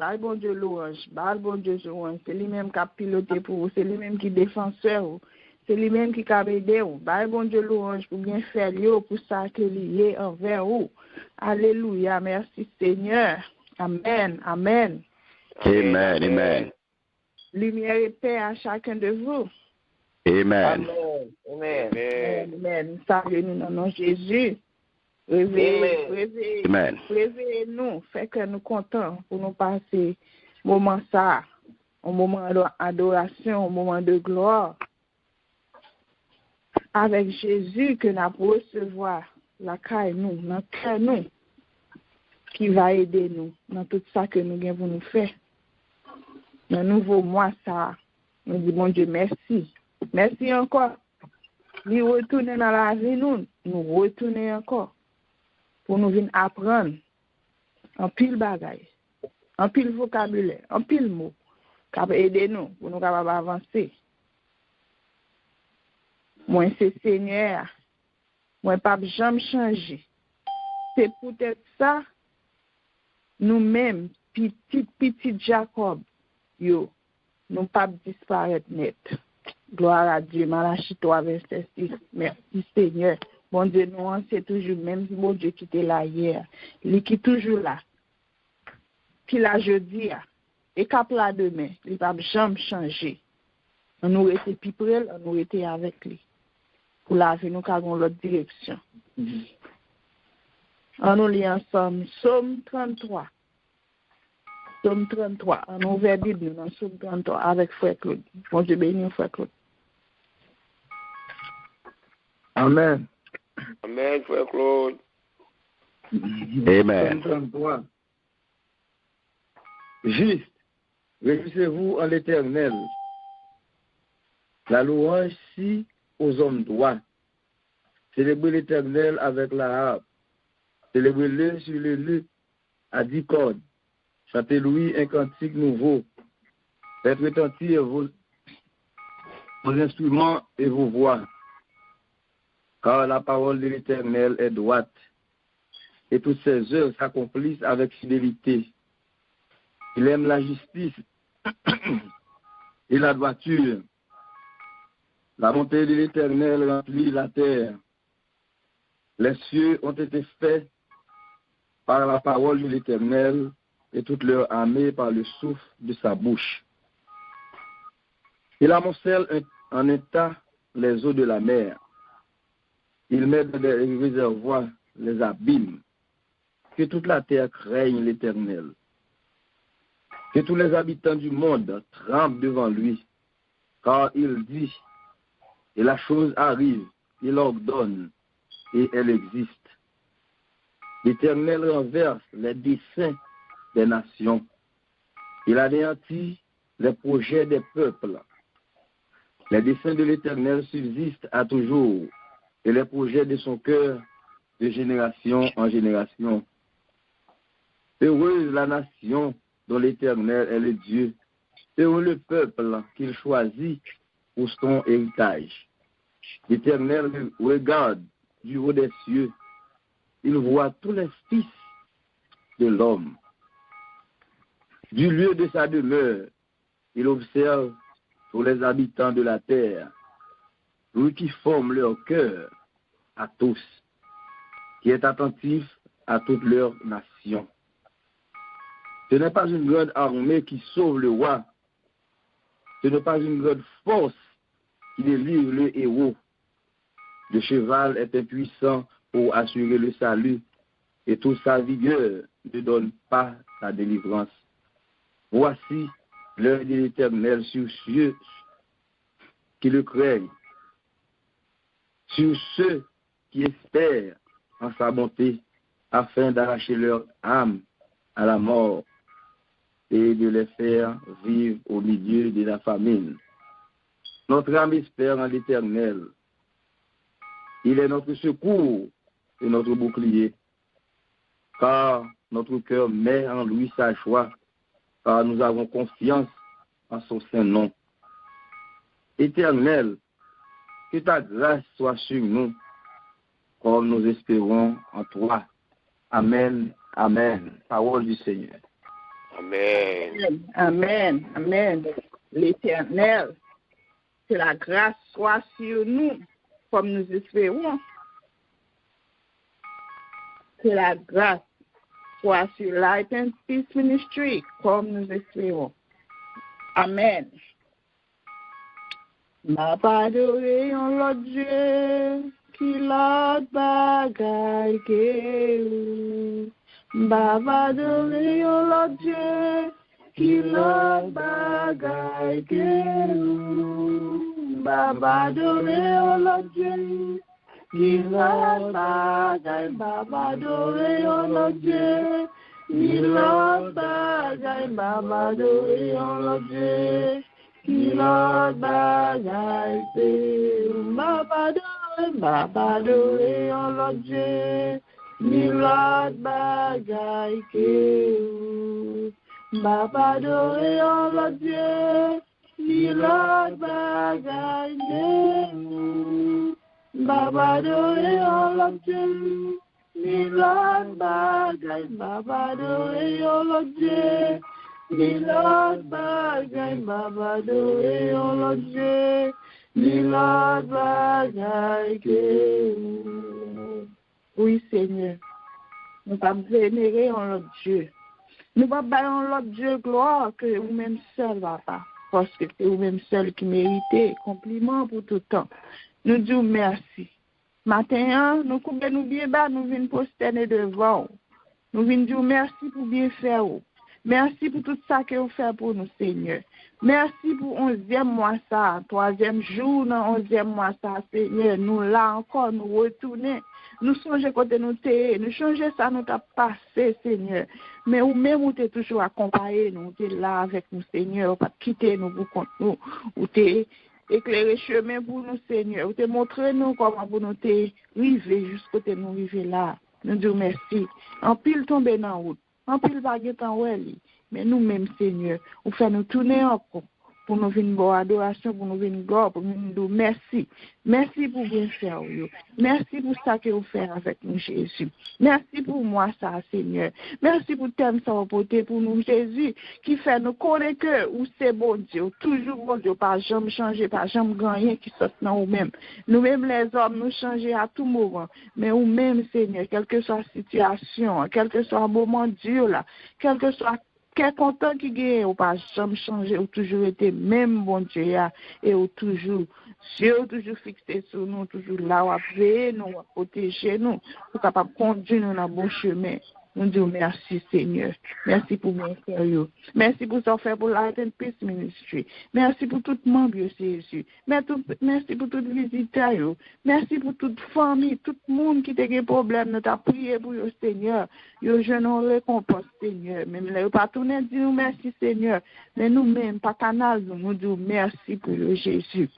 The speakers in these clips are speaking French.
Bah, bon Dieu louange. Bah, bon Dieu louange. C'est lui-même qui a piloté pour vous. C'est lui-même qui est défenseur. C'est lui-même qui a aidé. Bah, bon Dieu louange pour bien faire pour ça que lié envers vous. Alléluia. Merci Seigneur. Amen. Amen. Amen. Amen. Lumière et paix à chacun de vous. Amen. Amen. Amen. Salut-nous dans le nom de Jésus. Réveillez-nous, fait que nous contents pour nous passer moment ça, un moment d'adoration, un moment de gloire. Avec Jésus que nous allons recevoir la caille nous, notre cœur nous, qui va aider nous dans tout ça que nous avons pour nous faire. Dans le nouveau mois ça, nous disons bon Dieu merci. Merci encore. Nous retournons dans la vie nous retournons encore. Pour nous venir apprendre en pile bagaille, en pile vocabulaire, en pile mot, qui va aider nous pour nous capables avancer. Moi, c'est Seigneur, moi, pas jamais changer. C'est peut-être ça, nous-mêmes, petit Jacob, nous pas disparaître net. Gloire à Dieu, Malachie 3, verset 6. Merci Seigneur. Bon Dieu, nous, c'est toujours même bon Dieu qui était là hier. Il qui est toujours là. Puis là, jeudi, et cap là demain, il ne va jamais changer. On nous était plus près, on nous était avec lui. Pour la vie, nous avons l'autre direction. On nous lit ensemble Psaume 33. Psaume 33. On ouvre la Bible dans Psaume 33 avec Frère Claude. Bon Dieu béni, Frère Claude. Amen. Amen, Frère Claude. Amen. 33. Juste, réjouissez-vous en l'Éternel. La louange si aux hommes droits. Célébrez l'Éternel avec la harpe. Célébrez-le sur le luth à 10 cordes. Chantez-lui un cantique nouveau. Faites retentir vos instruments et vos voix. Car la parole de l'Éternel est droite, et toutes ses œuvres s'accomplissent avec fidélité. Il aime la justice et la droiture. La bonté de l'Éternel remplit la terre. Les cieux ont été faits par la parole de l'Éternel, et toute leur armée par le souffle de sa bouche. Il amoncelle en état les eaux de la mer. Il met dans des réservoirs les abîmes. Que toute la terre craigne l'Éternel. Que tous les habitants du monde tremblent devant lui. Car il dit, et la chose arrive, il ordonne, et elle existe. L'Éternel renverse les desseins des nations. Il anéantit les projets des peuples. Les desseins de l'Éternel subsistent à toujours, et les projets de son cœur de génération en génération. Heureuse la nation dont l'Éternel est le Dieu, heureux le peuple qu'il choisit pour son héritage. L'Éternel regarde du haut des cieux, il voit tous les fils de l'homme. Du lieu de sa demeure, il observe tous les habitants de la terre, lui qui forme leur cœur à tous, qui est attentif à toute leur nation. Ce n'est pas une grande armée qui sauve le roi, ce n'est pas une grande force qui délivre le héros. Le cheval est impuissant pour assurer le salut, et toute sa vigueur ne donne pas sa délivrance. Voici l'œil de l'Éternel sur ceux qui le craignent, sur ceux qui espèrent en sa bonté, afin d'arracher leur âme à la mort et de les faire vivre au milieu de la famine. Notre âme espère en l'Éternel. Il est notre secours et notre bouclier, car notre cœur met en lui sa joie, car nous avons confiance en son saint nom. Éternel, que ta grâce soit sur nous, comme nous espérons en toi. Amen. Amen. Parole du Seigneur. Amen. Amen. Amen. L'Éternel, que la grâce soit sur nous, comme nous espérons. Que la grâce soit sur Light and Peace Ministry, comme nous espérons. Amen. Ma adoré en l'autre Dieu, qui l'autre bagaille que ma adoré en l'autre Dieu, qui l'autre bagaille que ma adoré en l'autre Dieu, qui l'autre bagaille, ma adoré en l'autre Dieu, qui l'autre bagaille, ma adoré en l'autre Dieu. Qui l'autre bagaille, ma adoré en l'autre Dieu. Qui l'autre bagaille, ma adoré en l'autre Dieu. Qui l'autre bagaille, ma adoré en l'autre Dieu. Qui l'autre bagaille, ma adoré en l'autre Dieu. Milord bagay babadore olodje, Milord bagay ke. Oui, Seigneur, nous pas vénérer en l'autre Dieu. Nous pas bailler en l'autre Dieu gloire que vous-même seul, papa. Parce que c'est vous-même seul qui méritez compliment pour tout temps. Nous disons merci. Matin, nous coupons nous bien bas, nous venons prosterner devant. Nous venons dire merci pour bien faire. Merci pour tout ça que vous faites pour nous, Seigneur. Merci pour 11e mois ça, 3e jour dans 11e mois ça, Seigneur. Nous là encore, nous retourner. Nous songeons côté nous t'es, nous changer ça, nous t'a passé, Seigneur. Mais ou même où t'es toujours accompagné, nous t'es là avec nous, Seigneur. Pas quitter nous pour contre nous. Ou t'es éclairer chemin pour nous, Seigneur. Ou t'es montré nous comment pour nous t'es arriver jusqu'au t'es nous arriver là. Nous disons merci. En pile tomber dans la route. En pile baguette en oueli, mais nous-mêmes, Seigneur, vous faites nous tourner encore pour nous venir bonne adoration, pour nous venir gloire, pour nous dire merci. Merci pour bien faire. Merci pour ça que vous faites avec nous, Jésus. Merci pour moi, ça, Seigneur. Merci pour thème ça vous porter pour nous, Jésus, qui fait nous connaître que ou c'est bon Dieu, toujours bon Dieu, pas jamais changer, pas jamais gagner qui sort dans nous-mêmes. Nous-mêmes, les hommes, nous changer à tout moment. Mais nous-mêmes, Seigneur, quelle que soit la situation, quel que soit le moment dur, là, quel que soit quel content qui gagne, ou pas jamais changer, ou toujours été même bon Dieu, et ou toujours, Dieu toujours fixé sur nous, toujours là, ou à veiller nous, à protéger nous, pour capable conduire nous dans le bon chemin. Nous disons merci, Seigneur. Merci pour mon frère. Merci pour ce faire pour Light and Peace Ministry. Merci pour tout le membre, Jésus. Merci pour tout visiteur. Merci pour toute famille, tout le monde qui a des problèmes. Nous avons prié pour le Seigneur. Nous jeûnons récompense, Seigneur. Même les pas tourner, disons merci, Seigneur. Mais nous-mêmes, pas canal, nous disons merci pour le Jésus.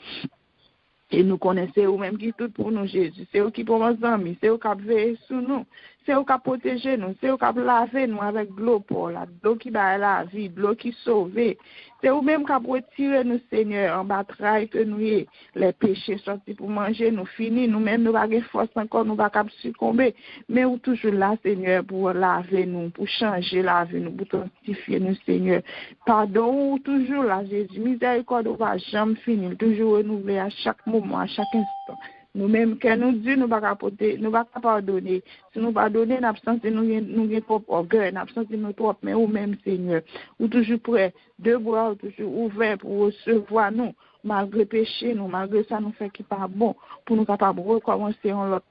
Et nous connaissons vous-même qui tout pour nous, Jésus. C'est eux qui pour nos amis, c'est eux qui veillent sur nous, c'est eux qui protègent nous, c'est eux qui laver nous avec de l'eau pour l'eau qui bat la vie, de l'eau qui sauve. C'est eux-mêmes qui retirer nous, Seigneur, en bataille que nous y les péchés sortis pour manger, nous finis, nous-mêmes nous n'avons pas force encore, nous ne pouvons pas succomber. Mais nous toujours là, Seigneur, pour laver nous, pour changer la vie, nous, pour sanctifier nous, Seigneur. Pardon, toujours là, Jésus. Miséricorde, nous ne va jamais finir, toujours renouveler à chaque moment, à chaque instant. Nous-mêmes, quand nous disons, nous ne pouvons pas pardonner. Si nous ne pardonnons, nous absence nous avons propre orgueil, nous absence nous trop, mais nous-mêmes, Seigneur, nous toujours prêts, deux bras toujours ouverts pour recevoir nous, malgré péché, nous, malgré ça, nous fait qui pas bon, pour nous capables de recommencer en l'autre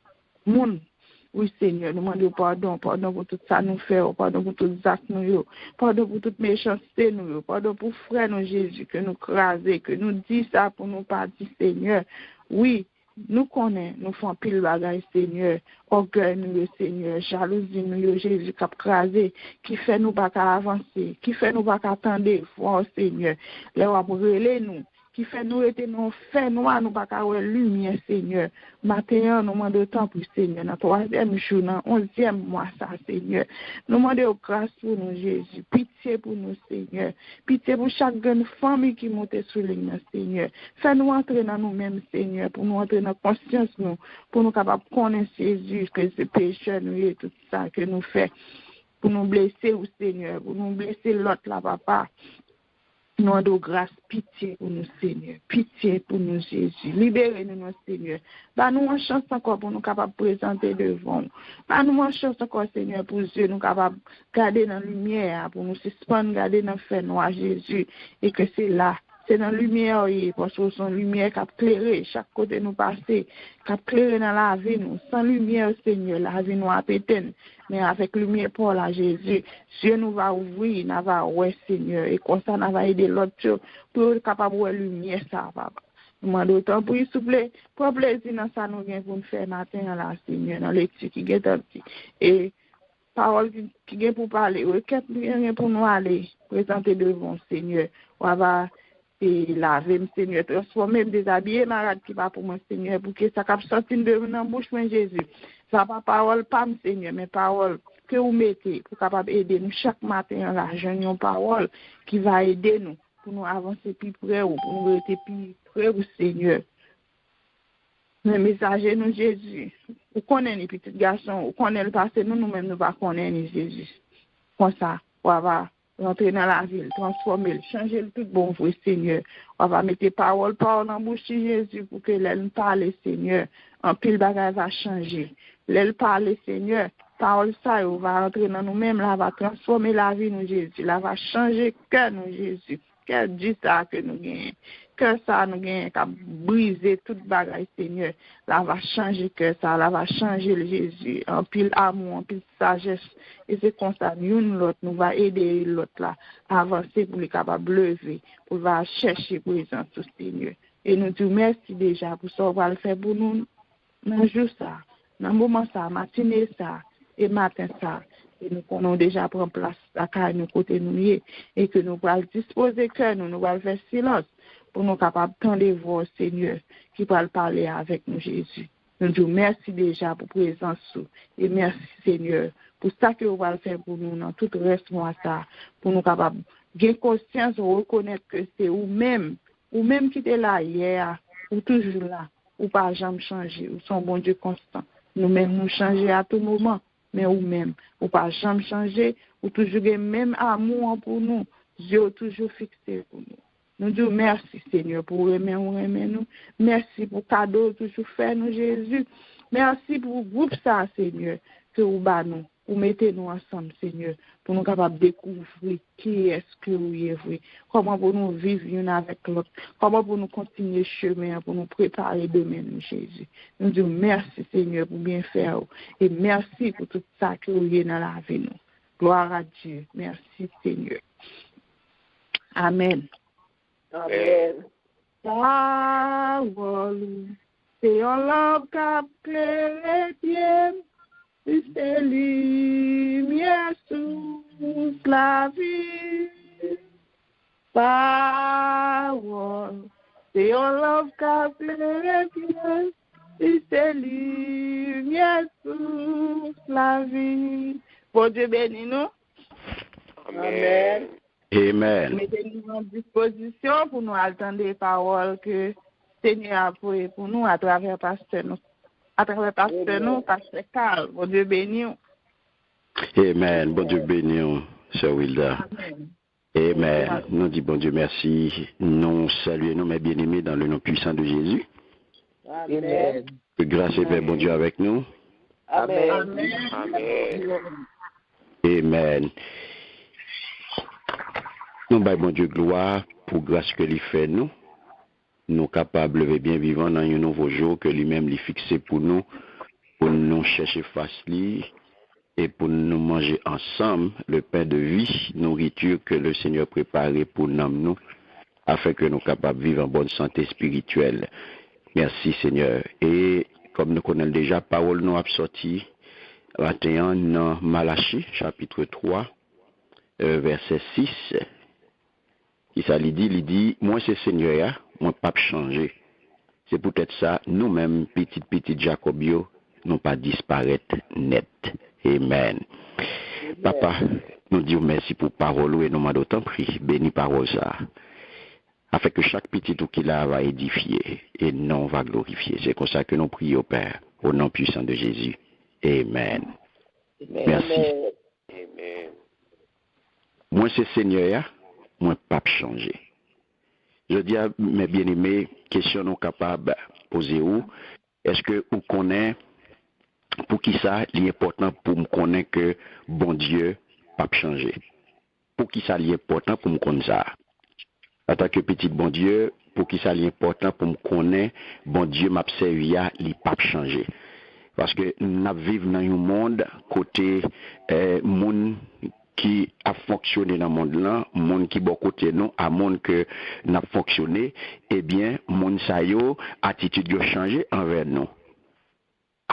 monde. Oui, Seigneur, nous demandons pardon pour tout ça nous fait, pardon pour tout ça nous, pardon pour toute méchanceté nous, pardon pour frère nous, Jésus, que nous craser, que nous dit ça pour nous pas dire, Seigneur. Oui. Nous connaissons, nous faisons pile bagaille, Seigneur, orgueil nous, Seigneur, jalousie nous, Jésus qui a crasé, qui fait nous pas avancer, qui fait nous pas attendre, foi, Seigneur, les va brûler nous, qui fait nous être nous fait noir, nous pas avoir lumière, Seigneur. Matin, nous demandons temps pour Seigneur, dans 3e jour, dans 11e mois, ça, Seigneur. Nous demandons grâce pour nous, Jésus, pitié pour nous, Seigneur, pitié pour chaque grande famille qui monte sur ligne, Seigneur. Fais-nous entrer dans nous-mêmes, Seigneur, pour nous entrer dans la conscience, nous, pour nous capables de connaître Jésus, que c'est péché, nous et tout ça que nous faisons. pour nous blesser, ou Seigneur, pour nous blesser l'autre là, papa. Nous de grâce, pitié pour nous, Seigneur. Pitié pour nous, Jésus. Libérez-nous, Seigneur. Nous une chance encore pour nous capables de présenter devant. Nous une chance encore, Seigneur, pour Dieu, nous capables de garder dans la lumière, pour nous suspendre, garder dans le feu noir, Jésus. Et que c'est là. C'est dans la lumière, parce que c'est une lumière qui a éclairé chaque côté nous passer, qui a éclairé dans la vie nous. Sans lumière, Seigneur, la vie nous a pété. Mais avec lumière pour la Jésus, Dieu nous va ouvrir, nous va ouais, Seigneur. Et comme ça, nous va aider l'autre pour être capable de voir la lumière, ça, papa. Nous demandons autant pour, s'il vous plaît, pour plaisir dans ça, nous avons pour nous faire matin, là, Seigneur, dans l'étude qui est petit. Et parole qui est pour parler, requête pour nous aller, présenter devant, Seigneur. On va et laver, Seigneur, transformer, déshabiller malade qui va pour moi, Seigneur, pour que ça capte sortir de mon bouche, mon Jésus. Ça pas parole, pas, Seigneur, mais parole que vous mettez pour capable aider nous chaque matin, là, j'ai une parole qui va aider nous pour nous avancer plus près ou pour nous rester plus près au Seigneur. Le messager, nous, Jésus, vous connaissez les petits garçons, vous connaissez le passé, nous-mêmes, nous ne connaissons pas Jésus. Comme ça, on va rentrer dans la ville, transformer, changer le tout bon pour le Seigneur. On va mettre parole dans la bouche de Jésus pour que l'elle parle, Seigneur. Un pile bagage va changer. L'elle parle, Seigneur. Parole ça, on va rentrer dans nous-mêmes, là, va transformer la vie, nous, Jésus. Là, va changer le cœur, nous, Jésus. Cœur du ça que nous gagnons. Cœur ça, nous gagnons, qui a brisé toute bagage, Seigneur. Là, va changer cœur ça, là, va changer le Jésus. Un pile amour, un pile sagesse. Et c'est comme ça, nous, l'autre, nous va aider l'autre là, à avancer pour les capables de lever, pour va chercher présence au Seigneur. Et nous disons merci déjà pour ça, on va le faire pour nous, dans le jour ça, dans le moment ça, matinée ça, et matin ça. Et nous connaissons déjà prendre place à car nous côté nous et que nous allons disposer que nous allons faire silence pour nous capables de voir Seigneur qui va parler avec nous Jésus. Nous disons merci déjà pour la présence et merci Seigneur pour ça que vous allez faire pour nous dans tout le reste mois ça pour nous capables de conscience de reconnaître que c'est vous-même qui êtes là hier ou toujours là ou pas jamais changer ou son bon Dieu constant. Nous-mêmes nous changer à tout moment. Mais ou-même, ou pas jamais changer, ou toujours le même amour pour nous, Dieu toujours fixé pour nous. Nous disons merci Seigneur pour aimer nous, merci pour cadeau toujours fait nous Jésus, merci pour le groupe ça Seigneur, que vous bat nous, vous mettez nous ensemble Seigneur, pour nous capables de découvrir qui est-ce que vous êtes, comment pour nous vivre l'un avec l'autre, comment pour nous continuer le chemin, pour nous préparer demain nous Jésus. Nous disons merci Seigneur pour bien faire et merci pour tout ça que vous êtes dans la vie nous. Gloire à Dieu. Merci Seigneur. Amen. Amen. Parole, c'est un love cap les pieds. C'est lumière sous la vie. Parole, c'est un love cap les pieds. C'est lumière sous la vie. Bon Dieu bénis nous. Amen. Amen. Mettez-nous en disposition pour nous attendre les paroles que Seigneur a pour nous à travers pasteur nous. À travers pasteur nous, pasteur Carl. Bon Dieu béni. Amen. Bon Dieu béni, Sœur Wilda. Amen. Nous disons bon Dieu merci. Nous saluons nos bien-aimés dans le nom puissant de Jésus. Amen. Que grâce et paix, bon Dieu, avec nous. Amen. Amen. Amen. Nous baillons bon Dieu gloire pour grâce que lui fait nous. Nous capables de bien vivre dans un nouveau jour que lui-même lui fixé pour nous chercher face lui et pour nous manger ensemble le pain de vie, nourriture que le Seigneur préparé pour nous afin que nous capables de vivre en bonne santé spirituelle. Merci Seigneur. Et comme nous connaissons déjà, parole nous a sorti 21 dans Malachie, chapitre 3, verset 6. Qui ça lui dit, moi c'est Seigneur, moi pas changer. C'est peut-être ça, nous-mêmes, petit Jacobio, nous pas disparaître net. Amen. Papa, nous disons merci pour parole et nous m'avons d'autant pris, béni parole ça. Afin que chaque petit tout qu'il a va édifier et non va glorifier. C'est comme ça que nous prions au Père, au nom puissant de Jésus. Amen. Amen. Merci. Amen. moi c'est Seigneur, moi pas changer. Je dis à mes bien-aimés, question non capable poser où, est-ce que vous connaissez pour qui ça est important pour me connaître que bon Dieu pas changer? Pour qui ça est important pour me connaître ça? En tant que petit bon Dieu, pour qui ça est important pour me connaître bon Dieu m'a servi à il pas changer. Parce que nous vivons dans un monde côté monde qui a fonctionné dans le monde là, monde qui bon côté nous, à monde que n'a fonctionné, eh bien monde ça yo attitude yo changé envers nous.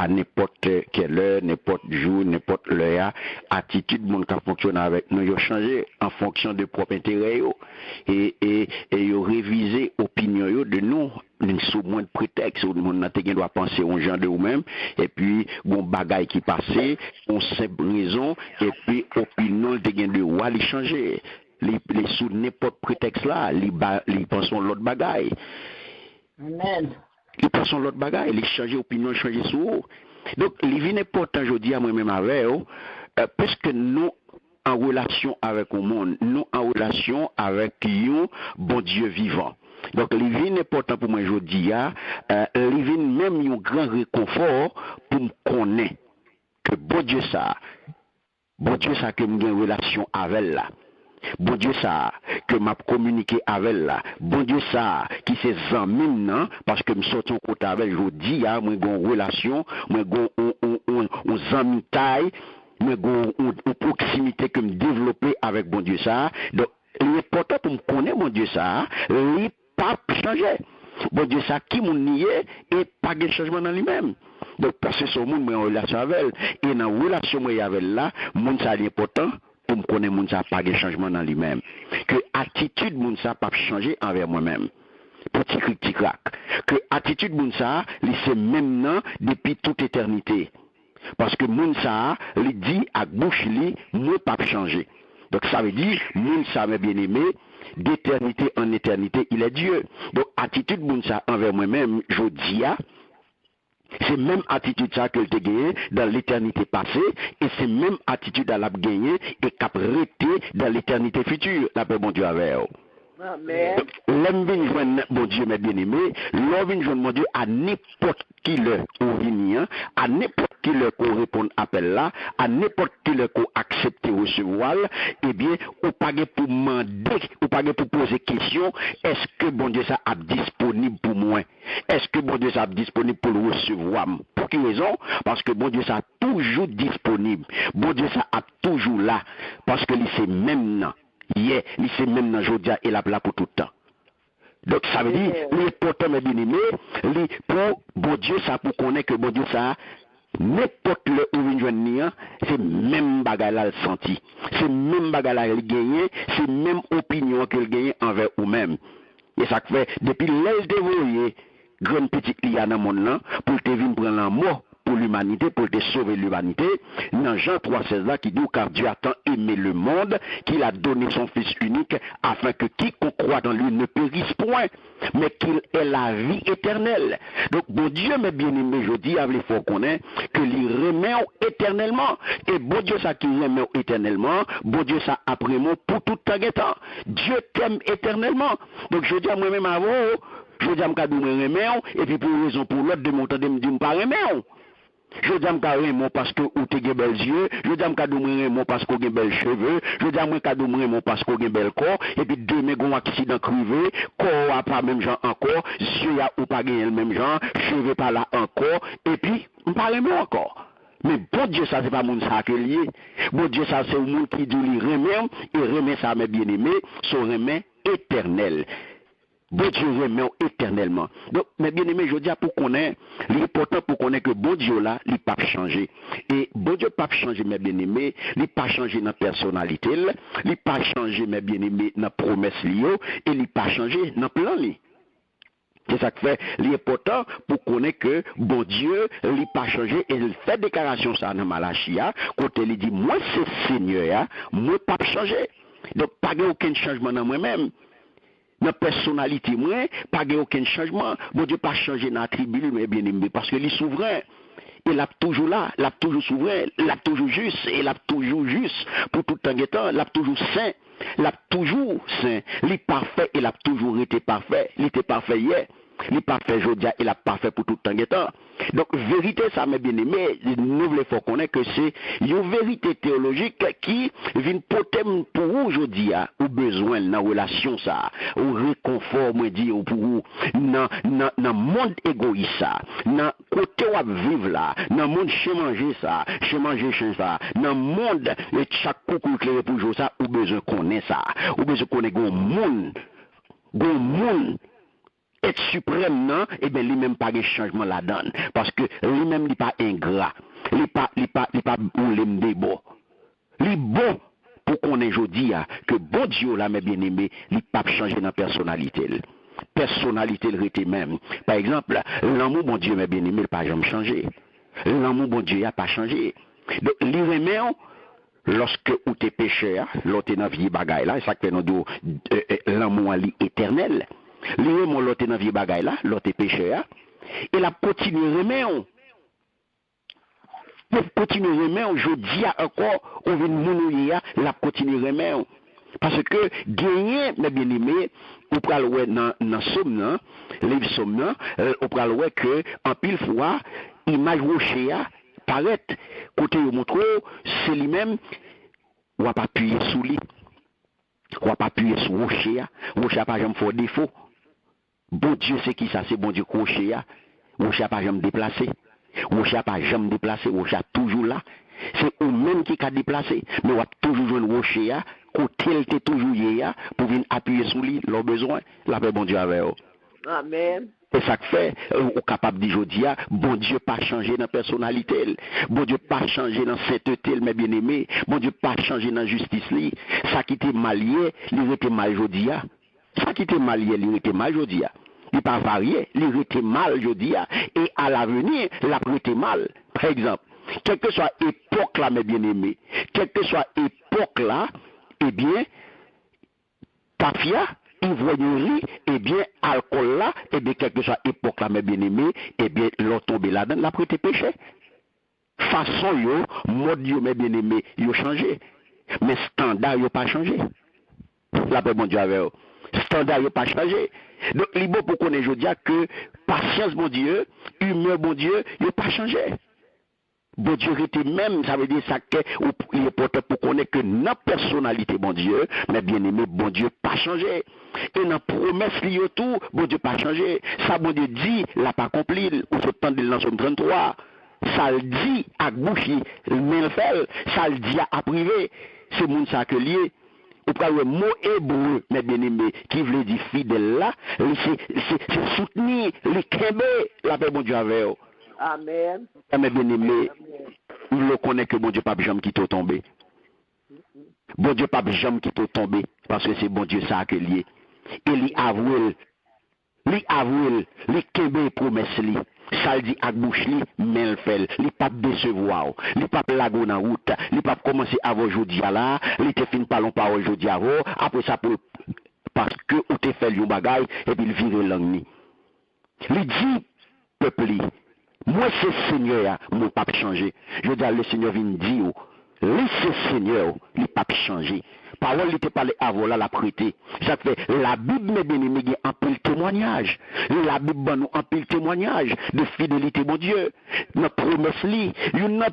À n'importe quelle heure, n'importe jour, n'importe l'heure, attitude monde qui fonctionne avec nous, yo changé en fonction de propre intérêt yo et yo réviser opinion yo de nous sous moins de prétexte où monde n'a doit penser aux gens de vous-même et puis bon bagaille qui passait, on simple raison et puis opinion de gain de roi li changer les sous n'importe prétexte là, li pensons l'autre bagaille. Amen. Ils pensent l'autre bagaille, ils changent d'opinion, changent sous. Donc, il est important, je dis à moi-même avec eux, puisque nous, en relation avec le monde, nous, en relation avec un bon Dieu vivant. Donc, il est important pour moi, je dis, il est même un grand réconfort pour me connaître que bon Dieu ça que nous avons une relation avec là. Bon Dieu ça que m'a communiqué avec là. Bon Dieu ça qui c'est amis non parce que me sorti en côté avec je dis a moi gon relation, moi gon on amis taille, moi gon une proximité que me développer avec bon Dieu ça. Donc l'important pour me connaître bon Dieu ça, il pas changer. Bon Dieu ça qui mon nié et pas de changement dans lui-même. Donc parce que ce monde moi en relation avec elle et dans relation moi avec là, monde ça important pour me connaître moun ça pas de changement dans lui-même que attitude moun ça pas changer envers moi-même petit critique que attitude moun ça c'est même nan depuis toute éternité parce que moun ça il dit à bouche li moi pas changer donc ça veut dire moun ça mes bien-aimé d'éternité en éternité il est Dieu donc attitude moun ça envers moi-même je dis c'est même attitude ça que tu gagné dans l'éternité passée et c'est même attitude à la gagner et qu'a rété dans l'éternité future. La paix bon Dieu avec vous. Amen. L'homme vient joindre bon Dieu mes bien-aimés, l'homme vient joindre mon Dieu à n'importe qui le ou à n'importe qui le qu'on répond appel là, à n'importe qui le qu'on accepte recevoir, eh bien, ou pas pour demander, ou pas pour poser question, est-ce que bon Dieu ça a disponible pour moi? Est-ce que bon Dieu ça a disponible pour le recevoir? Pour quelle raison? Parce que bon Dieu ça a toujours disponible. Bon Dieu ça a toujours là. Parce que c'est même là. Yeah, c'est même dans Jodia et la là pour tout le temps. Donc ça veut dire, l'important mes bien-aimés, pour bon Dieu ça pour connaître que bon Dieu ça, n'importe le où vient joindre, c'est même bagarre là le senti, c'est même bagarre là il gagne, c'est même opinion qu'il gagne envers vous-même. Et ça fait depuis l'âge de vous, grande petite liya dans le monde là, pour te venir prendre l'amour pour l'humanité, pour te sauver l'humanité, dans Jean 3,16 là qui dit car Dieu a tant aimé le monde qu'il a donné son Fils unique afin que quiconque croit dans lui ne périsse point, mais qu'il ait la vie éternelle. Donc bon Dieu mes bien-aimés, je dis il faut connaître que il remet éternellement et bon Dieu ça qui remet éternellement, bon Dieu ça après moi pour tout temps. Dieu t'aime éternellement. Donc je dis à moi-même avant, je dis à m'kadou me remet et puis pour une raison pour l'autre de mon temps de me dire pas remet. Je dis à moi parce que ou te gen bel yeux, je dis à moi parce que gen bel cheveux, je dis à moi parce que gen bel corps, et puis deux mes gon accident crivé, corps a pas même genre encore, yeux a ou pas gen le même genre, cheveux pas là encore, et puis on parle encore. Mais bon Dieu ça c'est pas moun ça que lié. Bon Dieu ça c'est un monde qui dit lui remet et remet ça mes bien-aimés, son remet éternel. Bon Dieu remet éternellement. Donc, mes bien-aimés, je dis pour connaître, l'important pour connaître que bon Dieu là, il pas changer. Et bon Dieu pas changer, mes bien-aimés, il pas changer dans la personnalité, il pas changer, mes bien-aimés, dans la promesse liée, et il pas changer dans le plan lié. C'est ça que fait l'important pour connaître que bon Dieu, il pas changé et il fait déclaration ça dans Malachia, quand il dit, moi c'est Seigneur, moi pas changer. Donc, pas aucun changement dans moi-même. Dans personnalité, moi, pas aucun changement. Bon Dieu pas changé dans l'attribut, mais bien aimé, parce que il est souverain. Il est toujours là, il est toujours souverain, il est toujours juste, et il est toujours juste pour tout temps, il est toujours saint. l'a toujours saint, il est parfait, il a toujours été parfait, il était parfait hier. Il est parfait aujourd'hui, il est parfait pour tout le temps. Donc, vérité, ça m'a bien aimé, nous voulons faut connaître que c'est une vérité théologique qui vient porter pour vous aujourd'hui, ou besoin dans la relation, ça, ou réconfort, moi, dit, pour vous, dans le monde égoïste, dans le côté où vous vivez là, dans le monde chez manger ça, dans le monde, chaque coucou éclairé pour jouer ça, ou besoin connaître ça, ou besoin connaître le monde, être suprême, non, et bien, lui-même, pas de changement la donne. Parce que lui-même, il n'est pas ingrat. Il n'est pas boulem des beaux. Il est bon pour qu'on ait aujourd'hui que bon Dieu, là, mes bien-aimés, il n'est pas changé dans la personnalité. Personnalité, il était même. Par exemple, l'amour, bon Dieu, mes bien-aimés, il n'a pas jamais changé. L'amour, bon Dieu, il n'a pas changé. Donc, les remet, lorsque ou t'es pécheur, l'autre est dans la vie bagaille là, ça fait nous l'amour éternel. Lui mon l'autre dans vie bagaille là, l'autre pécheur, et la continuer remet pour continuer remet aujourd'hui encore on vient mounouiller la continuer remet parce que gagner mes bien-aimés ou pral ouais dans somme livre somme ou pral ouais que en pile fois image rocher paraît côté au montre c'est lui-même ou pas appuyer sous lui ou pas appuyer sur rocher pas jamais faire défaut. Bon Dieu, c'est qui ça? C'est bon Dieu crochet. Rocher pas jamais déplacé. Rocher pas jamais déplacé. Rocher toujours là. C'est eux-mêmes qui a déplacé. Mais on a toujours joué rocher. Côté il était toujours là pour venir appuyer sur lui, leur besoin. La paix, bon Dieu avec eux. Amen. Et ça fait, on est capable de dire, bon Dieu pas changé dans la personnalité, bon Dieu pas changé dans la sainteté, mes bien-aimés, bon Dieu pas changé dans la justice, ça qui était mal hier, il était mal aujourd'hui. Ça qui était mal hier, il était mal aujourd'hui. Il n'est pas varié, il était mal aujourd'hui. Et à l'avenir, il a été mal. Par exemple, quelle que soit l'époque là, mes bien-aimés, quelle que soit l'époque là, eh bien, tafia, ivoignerie, eh bien, alcool là, eh bien, quelle que soit l'époque là, mes bien-aimés, eh bien, l'on tombé là-dedans, l'a prêté péché. Façon yo, mode yo, mes bien-aimés, yo changé. Mais standard yo pas changé. La paix, bon Dieu, avec eux. Standard n'a pas changé. Donc, il est bon pour qu'on ait aujourd'hui que patience, bon Dieu, humeur, bon Dieu, il n'a pas changé. Bon Dieu était même, ça veut dire ça qu'il est important pour qu'on ait que notre personnalité, bon Dieu, mais bien aimé, bon Dieu, pas changé. Et dans la promesse liée au tout, bon Dieu, pas changé. Ça, bon Dieu dit, il n'a pas accompli, ou se tend dans Somme 33. Ça le dit à bouche, mais le fait, ça le dit à privé. C'est mon ça que lié. Ou pas le mot hébreu, mes bien-aimés, qui veut dire fidèle là, c'est soutenir, les kembe, la paix, bon Dieu, avec eux. Amen. Mes bien-aimés, nous le connaissons que bon Dieu, pas jamais qui t'a tombé. Bon Dieu, pas jamais qui t'a tombé, parce que c'est bon Dieu, ça que lié. Et lui avoue, les kembe promesse li. Ça le dit à bouche li, mais le fait, li pas décevoir, li pas lago dans route, li pas commencer avant aujourd'hui là, li te fin pas long pas aujourd'hui avant, après ça pour parce que ou te fait un bagage et puis il vire langue ni. Li dit peuple li, moi c'est Seigneur, mon pape changé. Je dis le Seigneur vient dire, laissez Seigneur, il pape changé. Parole n'était pas avant là la prêter. Ça fait la Bible mes bien-aimés en pile témoignage. La Bible nous en pile témoignage de fidélité mon Dieu. Notre promesse li, y'en a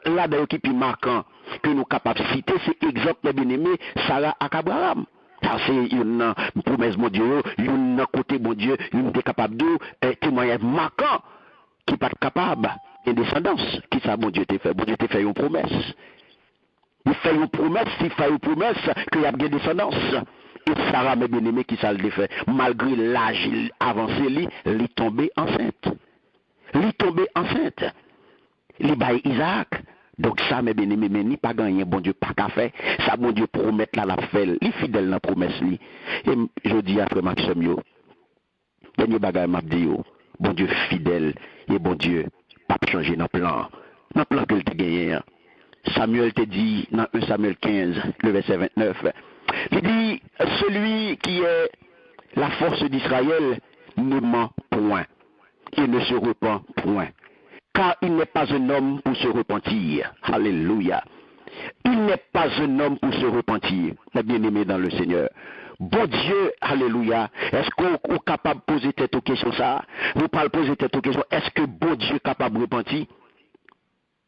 là d'ailleurs qui est marquant que nous capables de citer c'est exemple mes bien-aimés Sarah ak Abraham. Ça c'est une promesse mon Dieu, une côté mon Dieu, une est capable de témoignage marquant qui pas capable de descendance. Qui ça mon Dieu t'a fait? Bon Dieu t'a fait une promesse. Il fait une promesse qu'il y a des descendance. Et Sarah, mes bien-aimés, qui ça le fait? Malgré l'âge avancé, il est tombé enceinte. Il baille Isaac. Donc ça, mes bien-aimés, mais ni pas gagné, bon Dieu, pas qu'à faire. Ça, bon Dieu, promettre là, la fait. Il est fidèle dans la promesse. Et je dis après Maxime, yo, dernier bagage m'a dit, bon Dieu, fidèle. Et bon Dieu, pas changer dans le plan. Dans le plan que tu gagné. Samuel te dit dans 1 Samuel 15, le verset 29, il dit, celui qui est la force d'Israël ne ment point et ne se repent point, car il n'est pas un homme pour se repentir. Alléluia. Il n'est pas un homme pour se repentir, mes bien-aimés dans le Seigneur. Bon Dieu, alléluia. Est-ce qu'on est capable de poser tête aux questions ça? Vous parlez poser tête aux questions. Est-ce que bon Dieu est capable de repentir?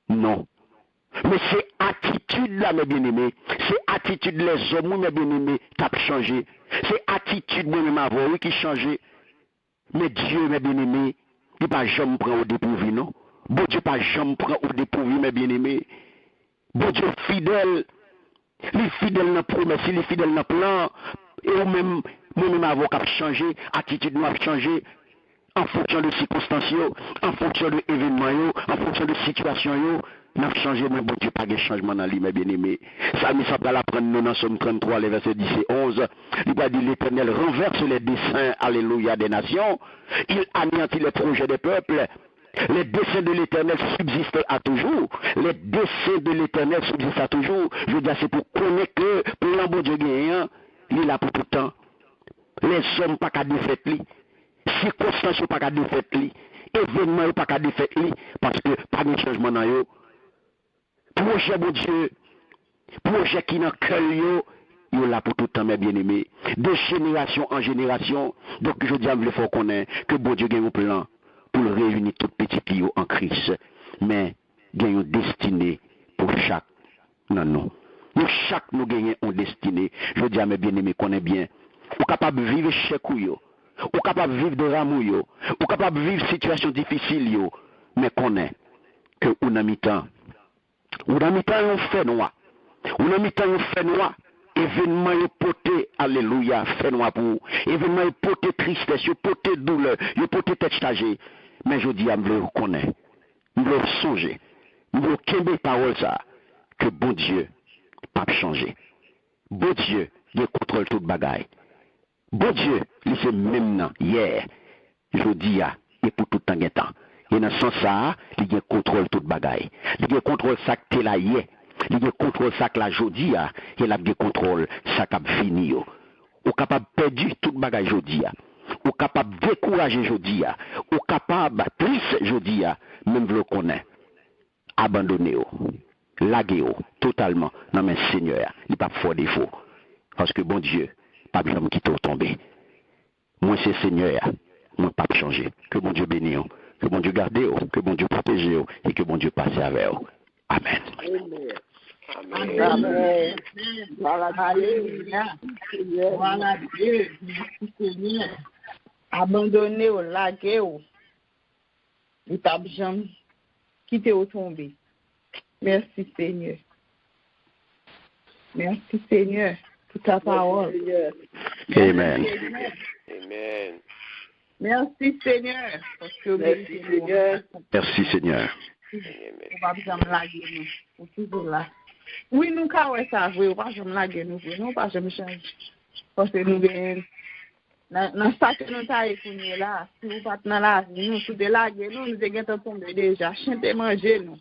Non. Mais c'est attitude là, mes bien-aimés. C'est attitude les hommes, mes bien-aimés, qui a changé. C'est attitude moi-même avoir, oui, qui changé. Mais Dieu, mes bien-aimés, il ne pas jamais prendre au dépourvu, non? Bon Dieu pas jamais prendre au dépourvu, mes bien-aimés. Bon Dieu fidèle. Les fidèles dans la promesse, les fidèles dans le plan. Et moi-même avocat changé, attitude nous a changé en fonction de circonstances, en fonction de événements, en fonction de situations, nous avons changé, mais bon Dieu, pas de changement dans lui, mes bien-aimés. Ça, nous va l'apprendre, nous, dans Somme 33, les versets 10 et 11. Il va dire, l'Éternel renverse les desseins, alléluia, des nations. Il anéantit les projets des peuples. Les desseins de l'Éternel subsistent à toujours. Les desseins de l'Éternel subsistent à toujours. Je veux dire, c'est pour connaître que, pour l'un Dieu gagnant, il est là pour tout le temps. Les hommes pas qu'à défaire lui. Circonstances pas qu'à défaire lui. Événements pas qu'à défaire lui. Parce que pas de changement dans eux. Projet, mon Dieu. Projet qui n'a cœur yo. Yo là pour tout le temps, mes bien-aimés. De génération en génération. Donc, je dis à vous, il faut connaître que bon Dieu gagne un plan pour réunir tout petit pio en Christ. Mais, gagne une destinée pour chaque. Non. Nous, chaque nous gagnons une destinée. Je dis à mes bien-aimés, connaît bien. Ou capable de vivre chez yo. Ou capable de vivre de ramou yo. Ou capable de vivre situation difficile yo. Mais connaît que on a mis temps. On a mis temps on fait noir. On a mis temps on fait noir. Événement yo porté, alléluia, fait noir pour. Événement yo porté tristesse, yo porté douleur, yo porté tête chargée. Mais je dis à me reconnaître. Me le songer. Me le kembe parole ça. Que bon Dieu pas changer. Bon Dieu, il contrôle toute bagaille. Bon Dieu, il c'est même nan, hier, jeudi, et pour tout le temps. Et dans ce sens ça, il contrôle toute bagaille. Il contrôle ça que t'es là hier. Il contrôle ça que la jeudi, et il contrôle ça qui a fini. Ou capable de perdre toute bagaille jeudi. Ou capable de décourager jeudi. Ou capable triste jeudi, même vous le connaissez. Abandonner. Laguer totalement dans mes seigneurs, il n'y a pas fort défaut. Parce que bon Dieu, pas bien qui t'a tombé. Moi c'est Seigneur, moi pas changer. Que bon Dieu bénisse, que bon Dieu garde, que bon Dieu protège et que bon Dieu passe avec vous. Amen. Amen. Amen. Voilà Dieu, merci Seigneur. Abandonné ou lagué ou, il t'a jamais quitté ou tombé. Merci Seigneur. Merci Seigneur pour ta parole. Amen. Amen. Merci Seigneur. Parce que Merci Seigneur. Merci Seigneur. On va bien me laguer nous. Pour toujours là. Oui, nous quand ça vrai, on va jamais laguer nous, non pas jamais changer. Parce que nous gagnons dans ça que nous taille pour nous là, si vous pas dans la vie, nous sous de laguer nous devons tomber déjà, chanter manger nous.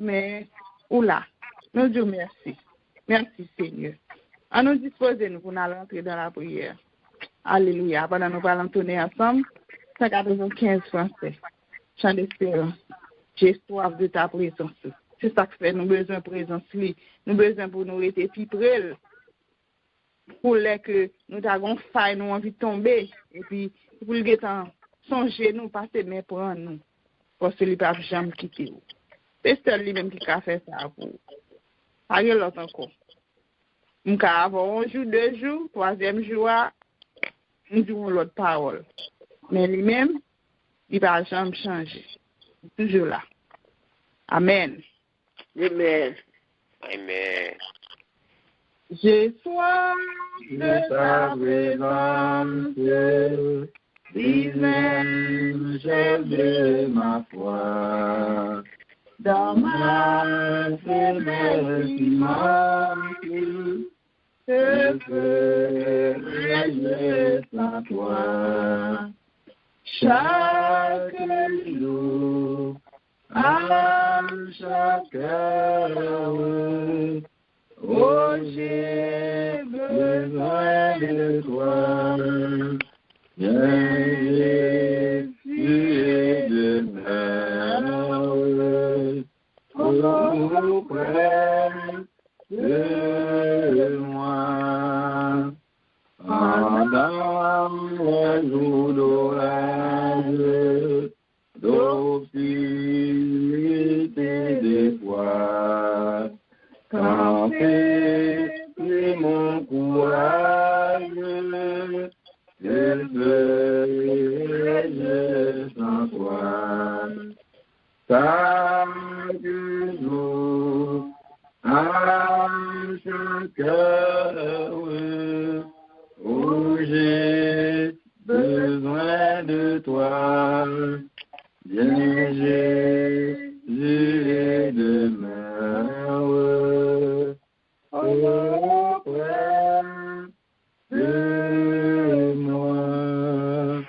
Mais, oula, nous disons merci. Merci Seigneur. À nous disposer, nous pour nous entrer dans la prière. Alléluia. Pendant nous allons tourner ensemble, 195 français. Chant d'espérance. J'ai soif de ta présence. C'est ça que fait, nous besoin de présence. Nous besoin pour nous être plus près. Pour que nous avons faille, nous envie de tomber. Et puis, pour le temps, songer nous, passer mais prendre nous. Parce que lui ne peut jamais quitter nous. C'est seul lui-même qui a fait ça pour vous. Pas de l'autre encore. Je vais avoir un jour, 2 jours, 3e jour, nous disons l'autre parole. Mais lui-même, il ne va jamais changer. Il est toujours là. Amen. Amen. Amen. J'ai soif de ta présence, divine, chef de ma foi. Dans ma faiblesse qui manque, je ferai sans toi. Chaque jour, à chaque heure, oh, j'ai besoin de toi. J'ai tué de mer. Oh, près de moi. Pendant les jours d'orage, d'obscurité, d'espoir, quand faiblit mon courage, je serai sans toi. Chaque jour, à chaque cœur, où j'ai besoin de toi, viens Jésus et demeure auprès de moi.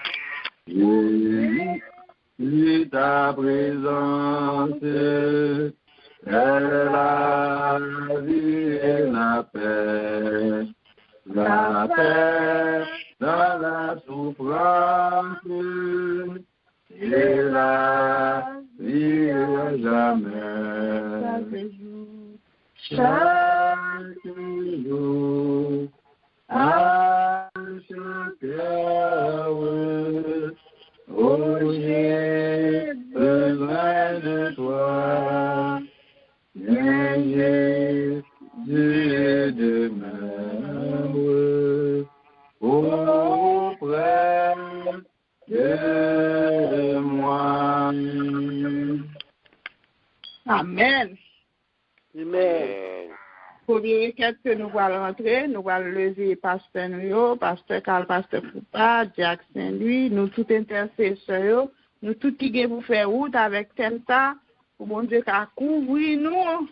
Jésus, ta présence est la vie et la paix. La paix dans la souffrance et la vie à jamais. Chaque jour, à chaque heure, oh, j'ai besoin de toi. Viens Jésus demeure auprès de moi. Amen. Amen. Premier requête que nous allons rentrer, nous allons lever Pasteur Nuyo, Pasteur Carl, Pasteur Foupa, Jack Saint-Louis, nous tous intercesseurs, nous tous qui gagnent pour faire route avec Tenta, pour bon Dieu qui couvrir nous.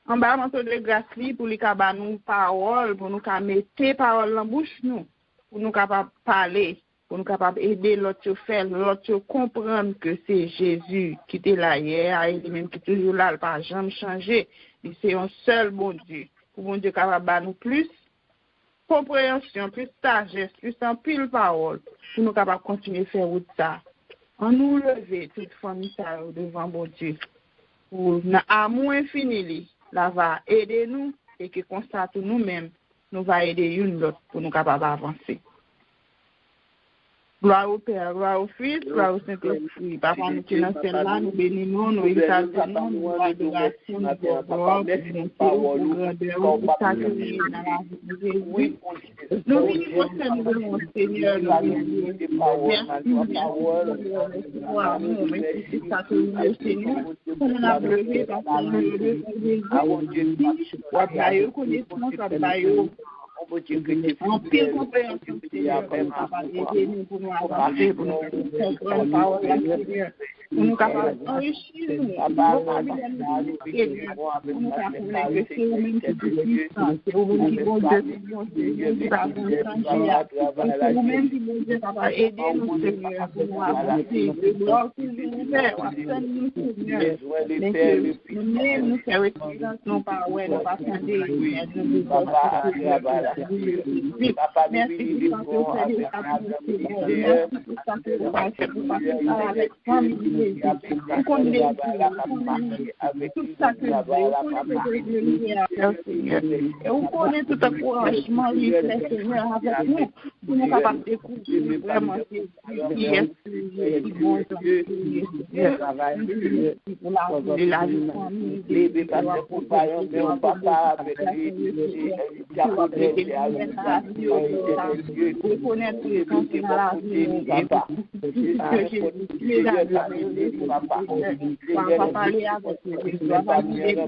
En bas, manteau de grâce pour lui cabaner nous parole, pour nous mettre parole dans bouche nous, pour nous capables parler, pour nous capables aider l'autre faire, l'autre comprendre que c'est Jésus qui était là hier, et lui-même qui est toujours là, il n'a pas jamais changé. C'est un seul bon Dieu. Pour bon Dieu capable de nous plus compréhension, plus sagesse, plus en pile parole, pour nous capables de continuer à faire route ça. On nous lever toute famille ça devant bon Dieu. Pour l'amour infini, là va aider nous et que constate nous-mêmes, nous va aider une l'autre pour nous capables d'avancer. Gloire au Père, gloire au Fils, gloire au Saint-Esprit. Papa, nous tenons celle-là, nous bénissons, nous exaltons, nous adoration, nous gloire, nous grandeur, nous sacrifions dans la vie de Jésus. Nous bénissons, nous Seigneur, nous bénissons. Merci, pour amour, merci pour ça que nous Seigneur. Comme on a levé, parce que nous avons Jésus, nous connaissons, en pile compréhension, Seigneur, pour nous aider, pour nous avancer, pour nous comprendre parole la Seigneur, pour nous capables d'enrichir nous, pour nous capables que c'est vous-même qui êtes puissant, c'est vous-même qui vous êtes Seigneur, qui va vous changer, c'est vous-même qui vous êtes capable d'aider nous, Seigneur, pour nous avancer, de gloire que vous ouvert, nous, Seigneur, mais que nous-mêmes nous faire expérience, non pas, ouais, non pas faire des merci pour ça que vous avez avec famille, tout ça que et vous connaissez tout encouragement, Seigneur, avec nous, pour nous capables de découvrir vraiment qui est bon Dieu, pour la vie famille, papa, reconnaître que quand tu as la vie, que Jésus est là, papa, parler avec Dieu, doit parler avec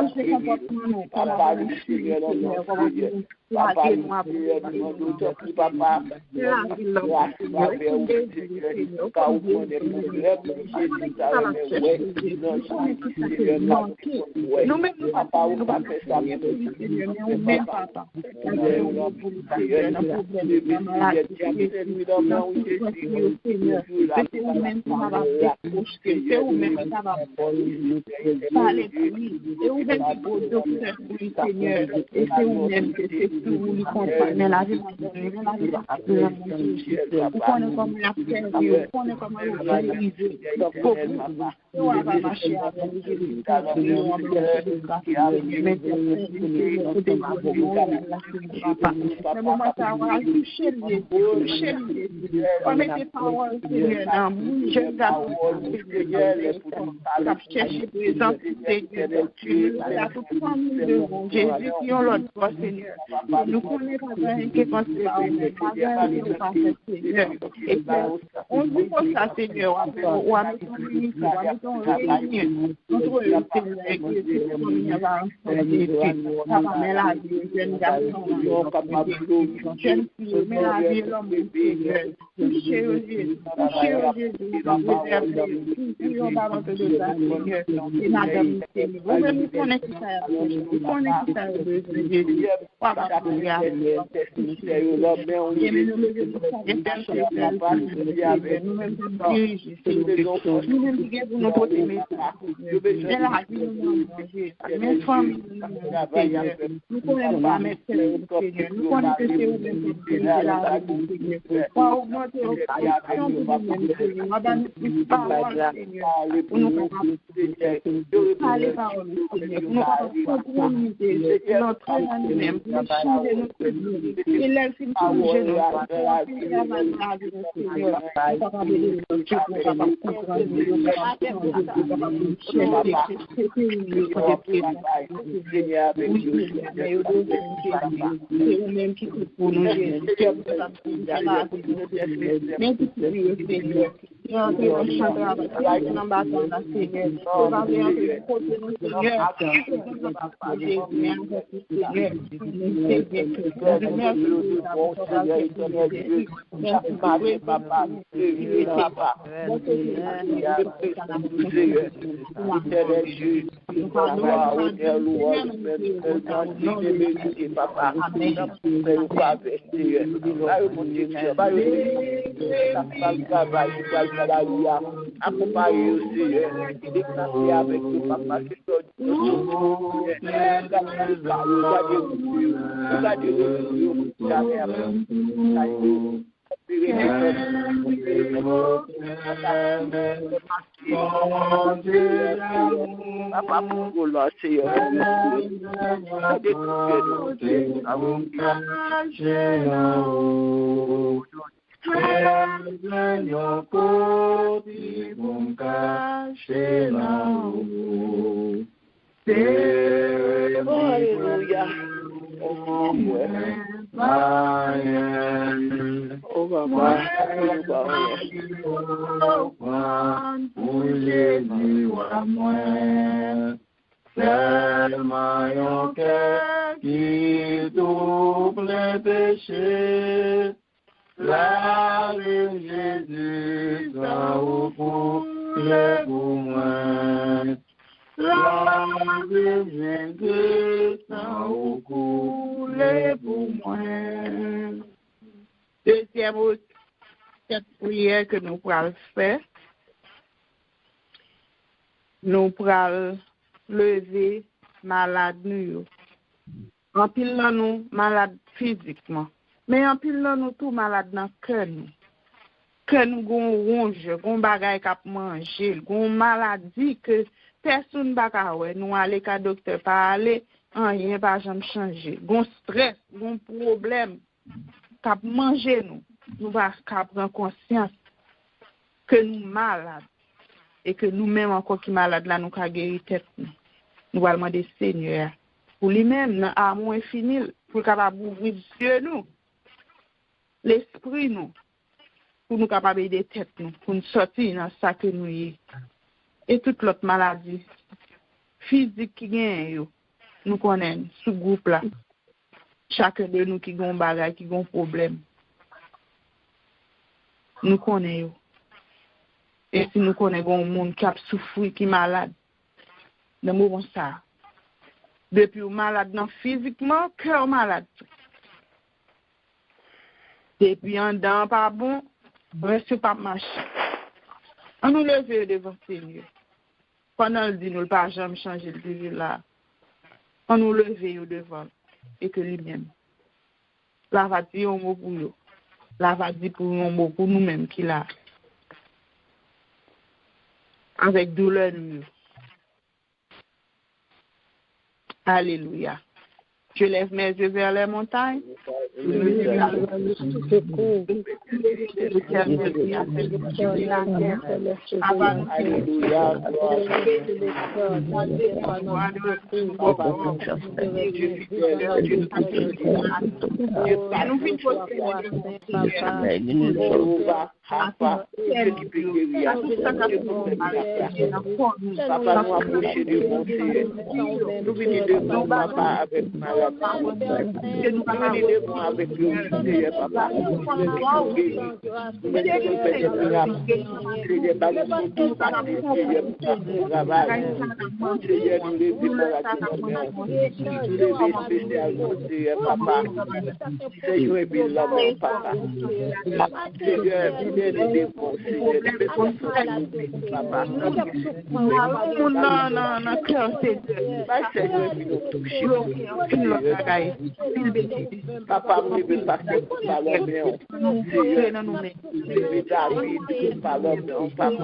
changer comportement nous, comment nous Seigneur, comment nous plaguer nous après, papa, c'est vous-même qui va parler de lui, c'est vous-même qui pose docteur pour lui, Seigneur, et c'est vous-même que c'est tout vous lui comprendre. Mais la vie de mon Dieu, vous connaissez comment la faire, vous connaissez comment la réaliser. Pour vous, on va marcher avec vous, Jésus qui ont l'autre fois, Seigneur. Nous connaissons pas rien qui pense Seigneur. Et on vous pose ça, Seigneur. On va nous réunir entre le Seigneur et le ça va mettre la vie, jeune garçon, jeune fille, mais la vie, l'homme, Seigneur. Touchez au Jésus, on va rentrer de ça, Seigneur. Et madame, Seigneur, vous connaissez ça, vous connaissez ça, Jésus. Deuxième cette prière que nous pourrons faire, nous pourrons lever malade nous. En pile nous malade physiquement, mais en pile nous tout malade dans cœur nous. Que nous gon ronge, gon bagay k'ap manger, gon maladie que personne ba ka wè, nous aller ka docteur pas aller, rien pas jamais changer. Gon stress, gon problème k'ap manger nous. Nous va prendre conscience que nous malades et que nous-mêmes encore qui malades là nous ka guérir tête nous. Nous allons demander Seigneur pour lui-même dans amour infini pour capable ouvrir yeux nous, l'esprit nous, pour nous capable aider tête nous, pour nous sortir dans ça que nous y et toute l'autre maladie physique qui gagne nous connaissons ce groupe-là. Chacun de nous qui a un bagage, qui a un problème. Nous connaissons. Et si nous connaissons un monde qui a souffert, qui est malade, nous mourons ça. Depuis malade non physiquement, cœur malade. Depuis en dedans pas bon, reste pas marcher. On nous lever devant le Seigneur. Pendant le dit nous pas jamais changer le Dieu là. On nous lever devant et que lui-même. Là va dire un mot pour nous. Là va dire pour un mot pour nous-mêmes qui là. Avec douleur nous. Alléluia. Je lève mes yeux vers les montagnes. Avec le papa, papa, me veut passer pour parler bien. David, parler bien, papa.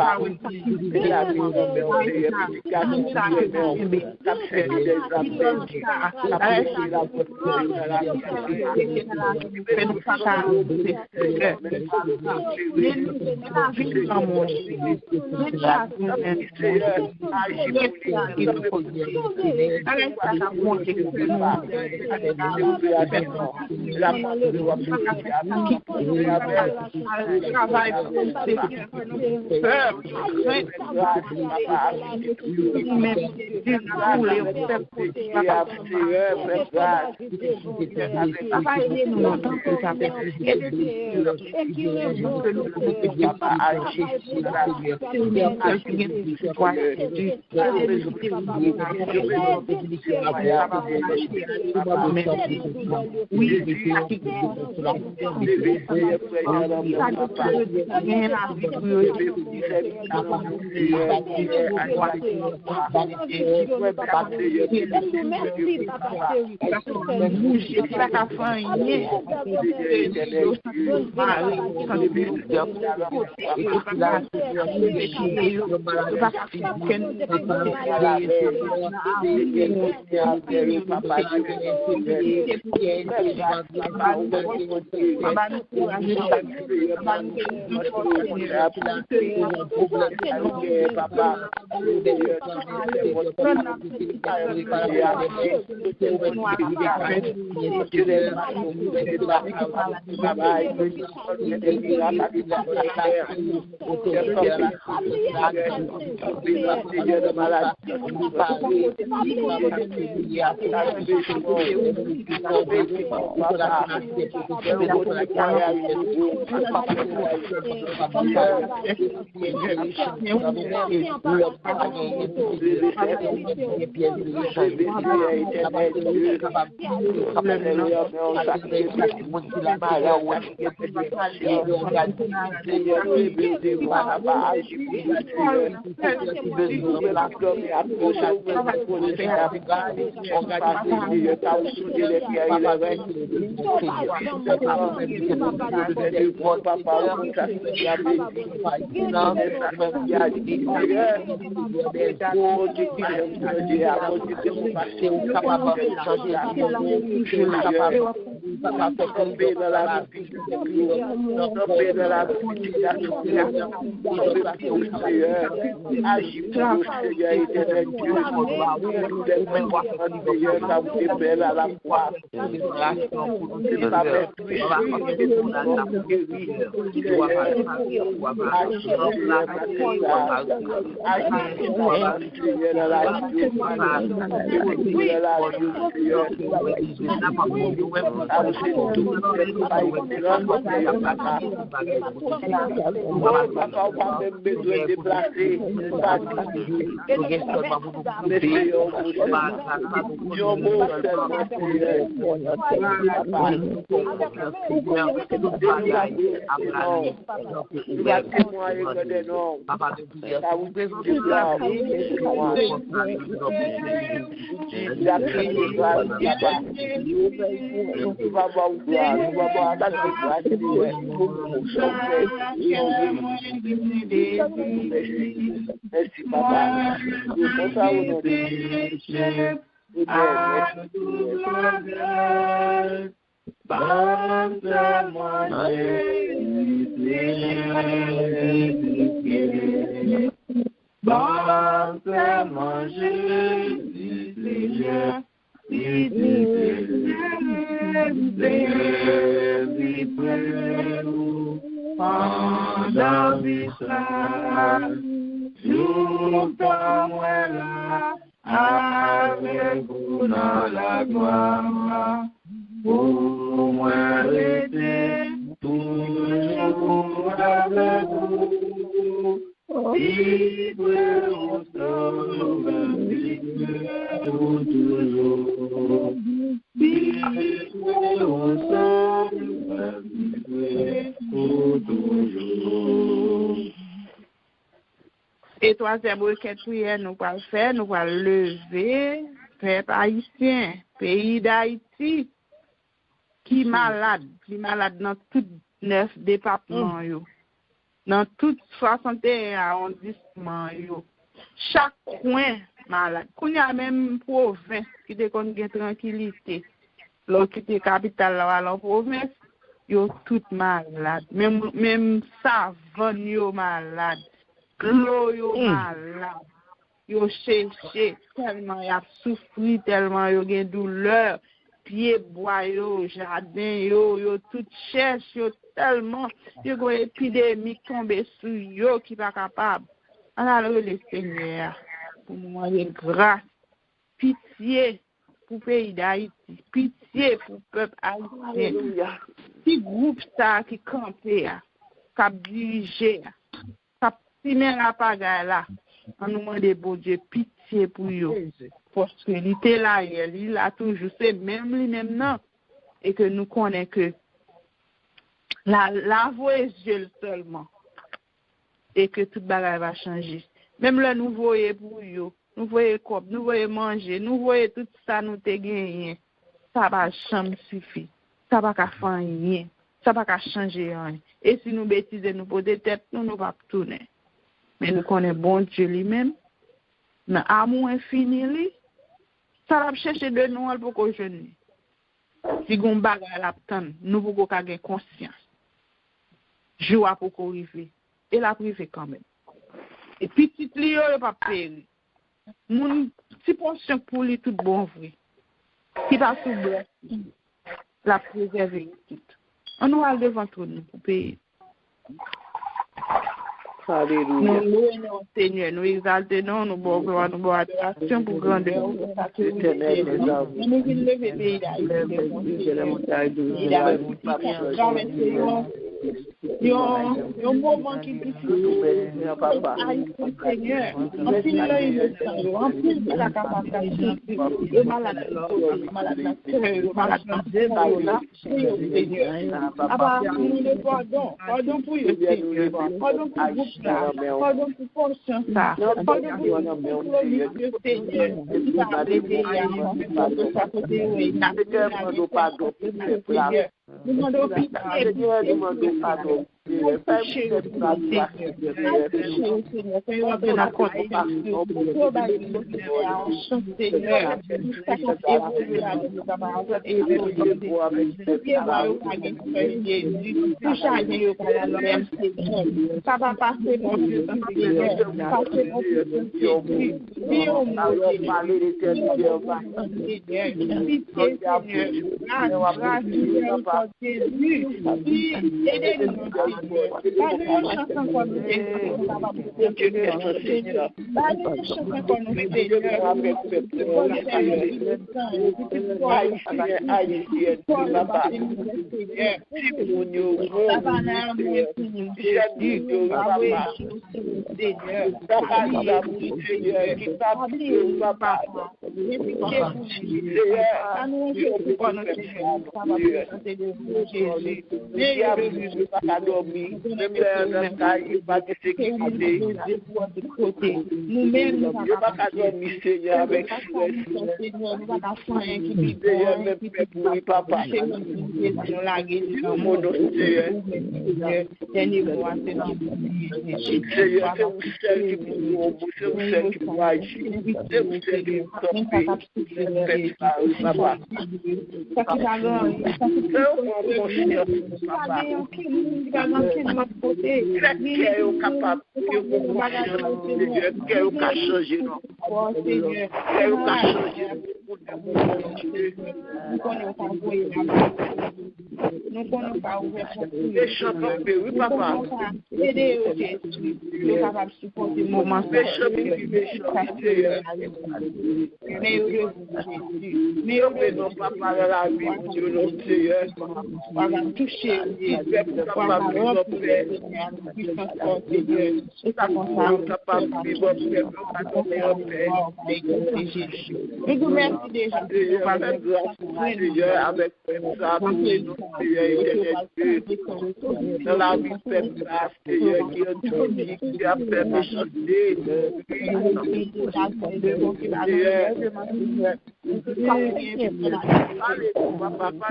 tomber dans la difficulté, tomber dans la situation, Seigneur, agis pour nous, Seigneur, éternel Dieu, Seigneur, ça vous fait belle à la croix, merci papa. Avec vous dans la gloire, pour moi rester toujours avec vous. Libre au sauveur, libre pour toujours. Libre au sauveur, libre pour toujours. Et troisième requête prière, nous allons faire, nous allons lever, peuple haïtien, pays d'Haïti, qui malade dans tous 9 départements, dans tous 61 arrondissements. Chaque coin malade. Il y a même province qui a tranquillité. L'autre capitale là, la province, ils sont tous malades. Même savane, ils sont malades. L'eau, yo malade, yo cherché, tellement y a souffri, tellement yo gen douleur, pied bois yo, jardin yo tout cherche, yo tellement, yo go épidémie tomber sur yo qui pas capable. Alors le Seigneur, pour moi de grâce, pitié pour le pays d'Haïti, pitié pour le peuple haïtien. Petit groupe ça qui campé, qui dirigé, si mais la pagaille là, on nous demande bon Dieu pitié pour eux. Parce que l'ité là, il a toujours, c'est même lui-même non. Et que nous connaissons que la voix est Dieu seulement. Et que toute bagaille va changer. Même là, nous voyons pour eux, nous voyons comme, nous voyons manger, nous voyons tout ça, nous te gagné. Ça va jamais suffire. Ça va pas faire rien. Ça va pas changer rien. Et si nous bêtises, nous poser tête, nous ne va pas tourner. Mais nous connaissons bon Dieu lui-même. Dans l'amour infini, ça va chercher de nous pour qu'on jeune. Si on bagarre la tante, nous pouvons avoir conscience. Joie pour qu'on arrive. Et la privé quand même. Et petit lieu, il pas périr. Mon petit portion pour lui tout bon vrai. Qui va s'ouvrir, la préserver tout. On nous a devant tout nous pour payer. Alléluia. Nous louons Seigneur, nous exaltons, nous bon gloire, nous bon adoration pour grandeur. Nous nous lever pays Il y a un moment qui est difficile. Seigneur, en plus de la capacité, le malade, le malade, Seigneur. Pardon pour eux, Seigneur. Pardon pour vous, pardon pour conscience, pardon pour le Seigneur. Nous demandons pitié. Ça va passer, mon Dieu, passer, mon Dieu, nous connaissons pas ouvert pour oui, papa. Aider au Jésus. Nous sommes capables de supporter le moment. Mais non, papa, la vie, Dieu, notre Seigneur. On va toucher, on va nous merci déjà. Avec ça, dans la vie de qui a fait méchanceté. Allez, papa, papa.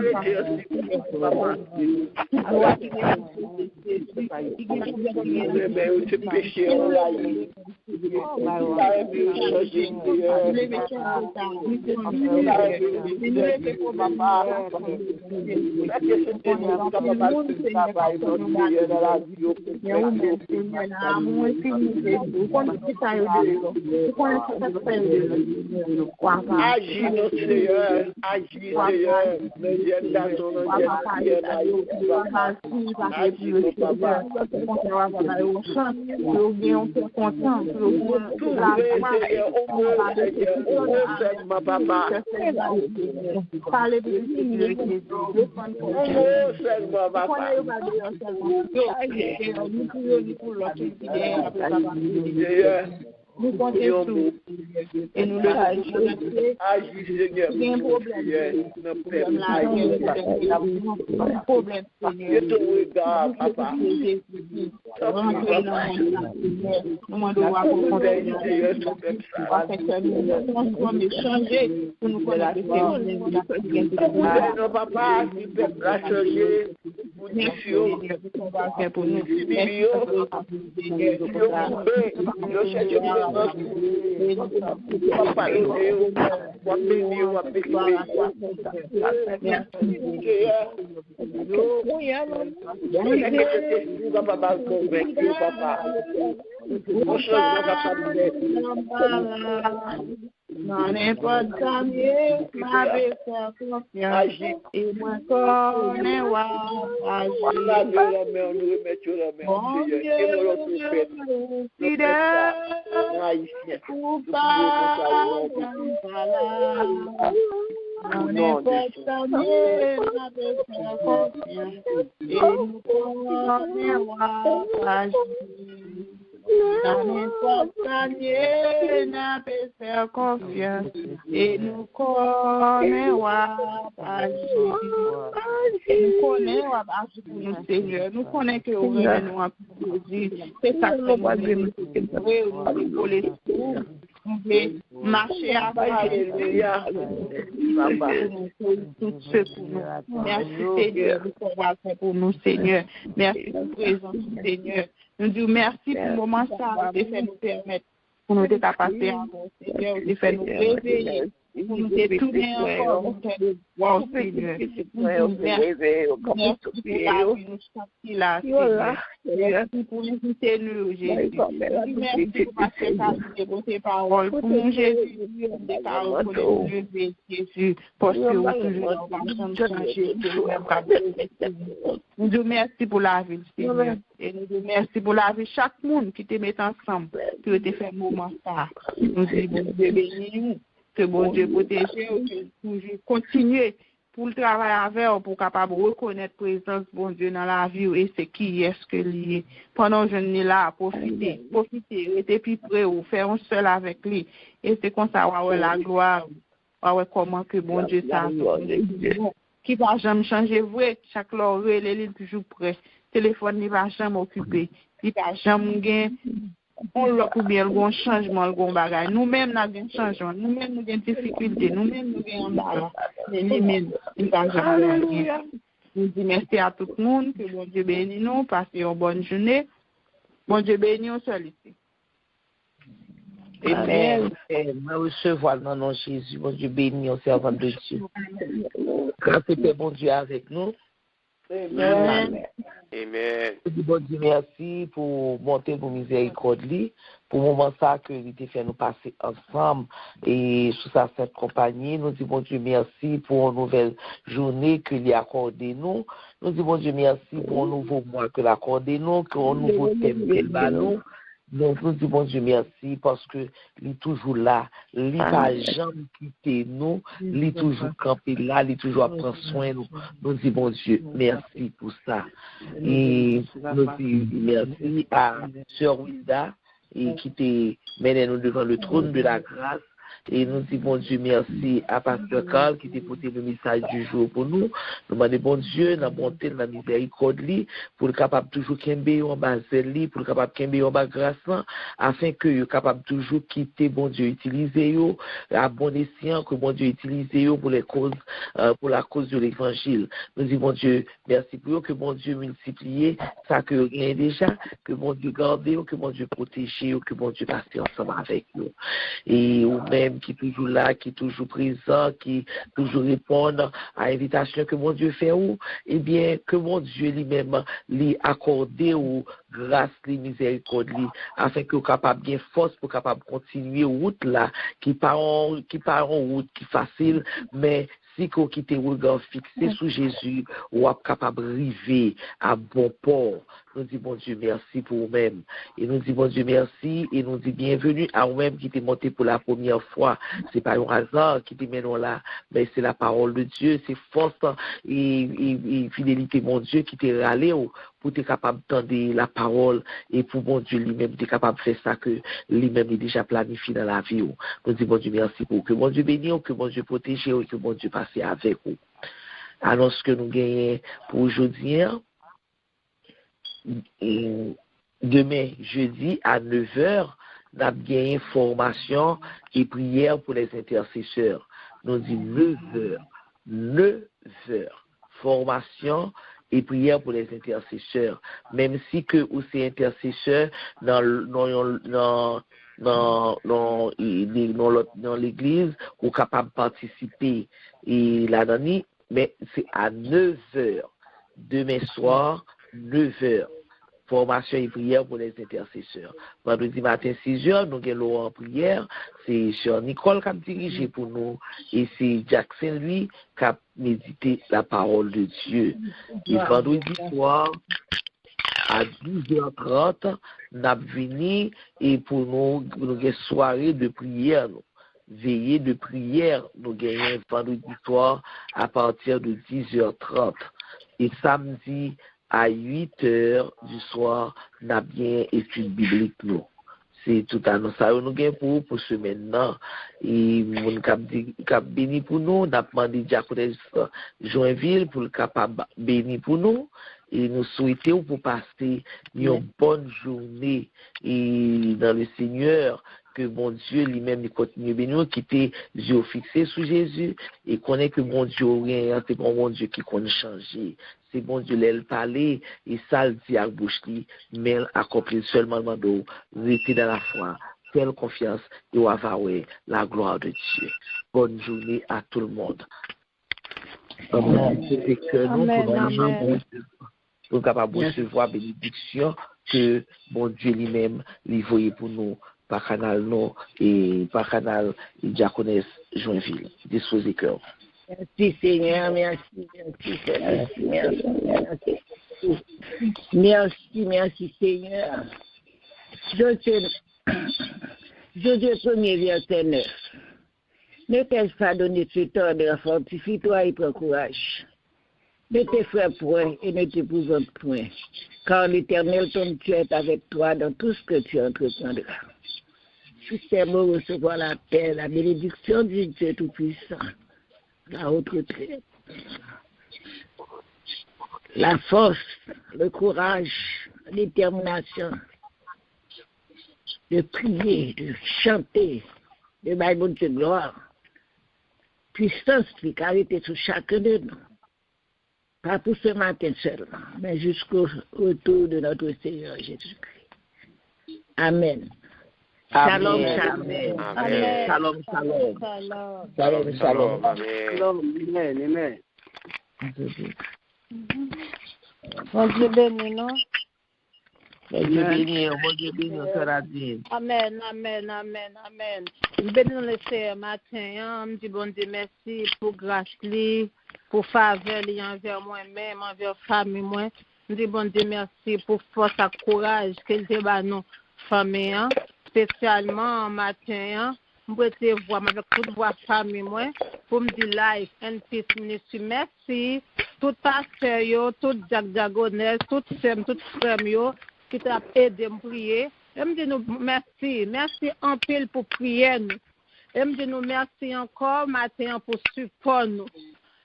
C'est péché, on l'a eu. Agis, notre Seigneur, agis, Seieur, nous comptons tout et nous le agis, Seigneur. Il y a un problème, Seigneur. Ton regard, papa. Changer pour nous connaître. Papa, si peuple a changé, pour nous, non, n'importe quoi, ma belle confiance. Et moi, connais, mon Dieu, fidèle, non, n'importe quoi, ma belle confiance. Et nous connais, n'importe quoi, n'a pas faire confiance et nous connaissons agir. Nous connaissons agir pour nous, Seigneur. Nous connaissons que nous venons à produire. C'est ça que nous avons pour les sous. marcher avec tout ce pour nous. Merci Seigneur pour pouvoir faire pour nous, Seigneur. Merci pour présence, Seigneur. Nous disons merci pour le moment ça, de faire nous permettre pour nous être capables avant, Seigneur, de faire nous réveiller. Pour nous détourner encore au temps de voir, Seigneur. Merci pour la vie, nous sommes là, Seigneur. Merci pour nous soutenir, Jésus. Merci pour passer par tes paroles. Pour nous, Jésus, des paroles pour nous lever, Jésus, parce que nous toujours nous changer. Nous disons merci pour la vie, Seigneur. Et nous disons merci pour la vie chaque monde qui te met ensemble, qui te fait un moment ça. Nous disons bon Dieu bénis-nous. Que bon Dieu protège, que toujours continuer pour le travail avec eux, pour capable reconnaître la présence de bon Dieu dans la vie et c'est qui est-ce que lié. Pendant que je suis là, profiter, rester plus près ou faire un seul avec lui. Et c'est comme ça, ouais, la gloire, ouais, comment que bon Dieu ça, qui va jamais changer, vrai, chaque l'heure, il est toujours prêt. Téléphone, il va jamais occupé, il va jamais gagner. On l'a ou bien le changement, le bagage. Nous-mêmes, nous avons un changement. Nous-mêmes, nous avons des difficultés. Nous-mêmes, nous avons un embarras. Mais nous-mêmes, nous n'avons rien. Nous disons merci à tout le monde. Que bon Dieu bénisse nous. Passez une bonne journée. Bon Dieu bénisse nous seul ici. Amen. Nous recevons dans le nom de Jésus. Bon Dieu bénisse, on servant de Dieu. Grâce à bon Dieu avec nous. Amen. Amen. Bon Dieu, merci pour monter vos miséricordes, pour le moment ça que il t'a fait nous passer ensemble et sous sa sainte compagnie. Nous disons bon Dieu, merci pour une nouvelle journée que lui a accordé nous. Nous disons bon Dieu, merci pour un nouveau mois que l'a accordé nous, pour un nouveau thème qu'elle va nous. Donc, nous disons bon Dieu merci parce que il est toujours là. Il n'a pas jamais quitté nous. Il est toujours campé là. Il est toujours à prendre soin de nous. Nous disons bon Dieu merci pour ça. Et nous disons merci à Sœur Wilda et qui t'a mené nous devant le trône de la grâce. Et nous disons bon Dieu merci à Pasteur Carl qui t'a porté le message du jour pour nous. Nous demandons bon Dieu, dans la bonté, dans la miséricorde, pour le capable toujours qu'aimer en bas zèle, pour le capable qu'aimer en bas grâce, afin que le capable toujours quitter bon Dieu, utiliser yo à bon escient, que bon Dieu utilise yo pour les causes, pour la cause de l'évangile. Nous disons bon Dieu merci pour eux, que bon Dieu multiplie ça que rien déjà, que bon Dieu garde, que bon Dieu protège, que bon Dieu passe ensemble avec nous. Et ou même qui est toujours là, qui est toujours présent, qui toujours répondre à l'invitation que mon Dieu fait ou, eh bien, que mon Dieu lui-même lui accorde ou grâce, lui miséricorde, lui, afin que vous capable bien force pour capable continuer route là, qui part en route, qui facile, mais si vous quittez le regard fixé sur Jésus, vous êtes capable d'arriver à bon port. Nous disons bon Dieu merci pour vous-même. Et nous disons bon Dieu merci et nous disons bienvenue à vous-même qui t'est monté pour la première fois. Ce n'est pas un hasard qui t'est mené là, mais c'est la parole de Dieu, c'est force et fidélité mon Dieu qui t'est râlé pour être capable d'entendre la parole et pour mon Dieu lui-même t'es capable de faire ça que lui-même est déjà planifié dans la vie. Nous disons bon Dieu merci pour que mon Dieu bénisse, que mon Dieu protège et que mon Dieu passe avec vous. Alors ce que nous gagnons pour aujourd'hui, demain jeudi à 9h, nous avons gagné formation et prière pour les intercesseurs. Nous disons 9h, formation et prière pour les intercesseurs. Même si que vous êtes intercesseur dans l'église, vous êtes capable de participer et là-dedans, mais c'est à 9h, demain soir, 9h. Formation et prière pour les intercesseurs. Vendredi matin, 6h, nous avons en prière. C'est Sœur Nicole qui a dirigé pour nous. Et c'est Jackson, lui, qui a médité la parole de Dieu. Et vendredi soir, à 12h30, nous avons venu et pour nous une soirée de prière. Veillée de prière, nous gagnons vendredi soir à partir de 10h30. Et samedi, à 8h du soir, nous avons bien étude biblique. C'est tout à nous. Ça, nous avons pour ce maintenant. Et nous avons béni pour nous. Nous avons demandé Diaconesse Joinville pour le capable béni pour nous. Et nous souhaitons pour passer une bonne journée et dans le Seigneur que bon Dieu lui-même il continue bénir, qui était yeux fixés sur Jésus, et connaît que bon Dieu rien, c'est bon Dieu qui connaît changer. C'est bon Dieu l'elle parler, et ça le dit à bouche li, mais accomplir seulement le mandat, rester dans la foi, telle confiance, et avoir la gloire de Dieu. Bonne journée à tout le monde. Amen. C'est que nous, pour capable de recevoir la bénédiction que bon Dieu lui-même lui voyait pour nous par canal non et par canal Diaconesse Joinville. Disposez cœur. Merci Seigneur, merci Seigneur. Josué 1er verset 9. Ne t'ai-je pas donné cet ordre, fortifie-toi et prends courage. Ne t'effraie point et ne t'épouvante point, car l'Éternel ton Dieu est avec toi dans tout ce que tu entreprendras. Sous ces mots, recevoir la paix, la bénédiction du Dieu Tout-Puissant, la haute retraite, la force, le courage, la détermination de prier, de chanter, de bailler mon Dieu gloire, puissance qui carité sur chacun de nous. Pas pour ce matin seulement, mais jusqu'au retour de notre Seigneur Jésus-Christ. Amen. Shalom, shalom. Amen. Shalom, shalom. Shalom, shalom. Amen. Amen. Bon Dieu béni, non? Bon Dieu béni, Sœur Adine. Amen. Je bénis le Seigneur matin. Je dis bon Dieu merci pour grâce, pour faveur envers moi-même, envers famille moi. Je dis bon Dieu merci pour force et courage qu'il te bat nous famille, spécialement matin. Je peux voir avec toute voix famille moi pour me dire life and peace ministry. Merci tout pasteur yo, tout diaconesse, tout sem, tout frère yo qui t'a aidé me prier. Je me dis nous merci en pile pour prier nous. Je me dis nous merci encore matin pour support nous.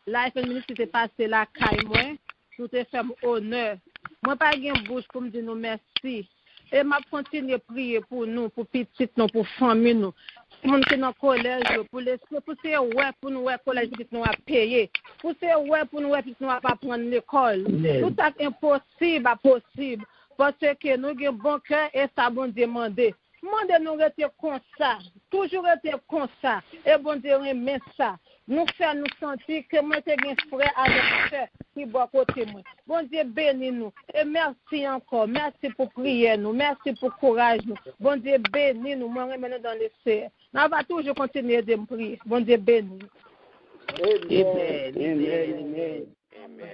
Life and ministry t'est passé la caille moi, nous te fait honneur. Moi pas gain bouche pour me dire nous merci. Et m'a continuer prier pour nous, pour petit nous, pour famille nous. Mon qui dans collège pour les pour c'est ouais pour nous ouais collège petit nous a payer. Pour c'est ouais pour nous ouais petit nous a pas prendre l'école. Tout ça impossible possible parce que nous avons bon cœur et ça bon demander. Demandez nous rester comme ça, toujours rester comme ça et bon Dieu remet ça. Nous faire nous sentir que moi t'es bien frère avec frère qui boit côté moi. Bon Dieu bénis nous et merci encore. Merci pour prier nous, merci pour courage nous. Bon Dieu bénis nous, moi remets nous dans les cieux. On va toujours continuer de me prier. Bon Dieu bénis nous. Amen. Amen. Amen.